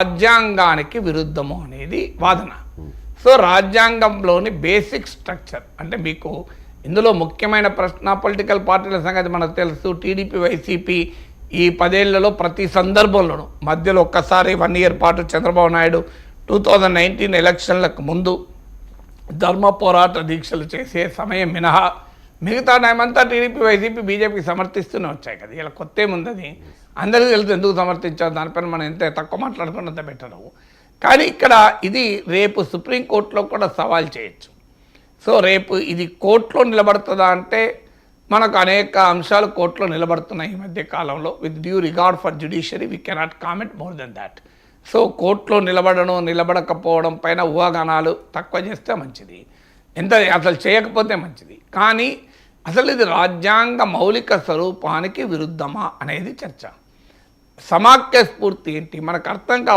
రాజ్యాంగానికి విరుద్ధము అనేది వాదన. సో రాజ్యాంగంలోని బేసిక్ స్ట్రక్చర్ అంటే మీకు ఇందులో ముఖ్యమైన ప్రశ్న పొలిటికల్ పార్టీల సంగతి మనకు తెలుసు. టీడీపీ వైసీపీ ఈ 10 ఏళ్లలో ప్రతి సందర్భంలోనూ మధ్యలో ఒక్కసారి 1 ఇయర్ పాటు చంద్రబాబు నాయుడు 2019 ఎలక్షన్లకు ముందు ధర్మ పోరాట దీక్షలు చేసే సమయం మినహా మిగతా టైం అంతా టీడీపీ వైసీపీ బీజేపీకి సమర్థిస్తూనే వచ్చాయి కదా. ఇలా కొత్త ఏముందని అందరికీ తెలుసు ఎందుకు సమర్థించారు. దానిపైన మనం ఎంత తక్కువ మాట్లాడుకున్నంత బెటరు. కానీ ఇక్కడ ఇది రేపు సుప్రీంకోర్టులో కూడా సవాల్ చేయొచ్చు. సో రేపు ఇది కోర్టులో నిలబడుతుందా అంటే మనకు అనేక అంశాలు కోర్టులో నిలబడుతున్నాయి ఈ మధ్య కాలంలో. With due regard for judiciary we cannot comment more than that. So కోర్టులో నిలబడడం నిలబడకపోవడం పైన ఊహాగానాలు తక్కువ చేస్తే మంచిది, ఎంత అసలు చేయకపోతే మంచిది. కానీ అసలు ఇది రాజ్యాంగ మౌలిక స్వరూపానికి విరుద్ధమా అనేది చర్చ. సమాఖ్య స్ఫూర్తి ఏంటి మనకు అర్థం కావాలి.